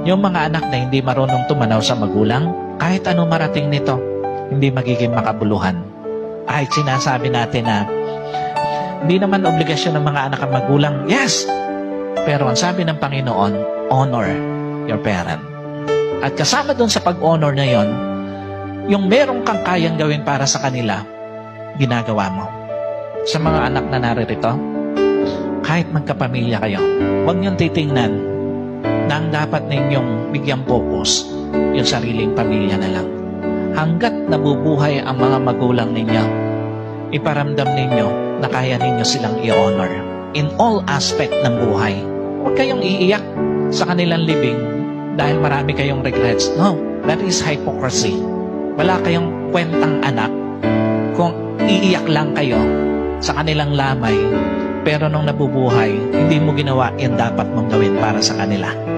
Yung mga anak na hindi marunong tumanaw sa magulang, kahit ano marating nito, hindi magiging makabuluhan. Kahit sinasabi natin na hindi naman obligasyon ng mga anak ang magulang, yes! Pero ang sabi ng Panginoon, honor your parent. At kasama dun sa pag-honor na yon, yung merong kang kayang gawin para sa kanila, ginagawa mo. Sa mga anak na naririto, kahit magkapamilya kayo, huwag niyong titingnan na ang dapat ninyong bigyang focus yung sariling pamilya na lang. Hanggat nabubuhay ang mga magulang ninyo, iparamdam ninyo na kaya ninyo silang i-honor in all aspect ng buhay. Huwag kayong iiyak sa kanilang libing dahil marami kayong regrets. No, that is hypocrisy. Wala kayong kwentang anak kung iiyak lang kayo sa kanilang lamay, pero nung nabubuhay, hindi mo ginawa yung dapat mong gawin para sa kanila.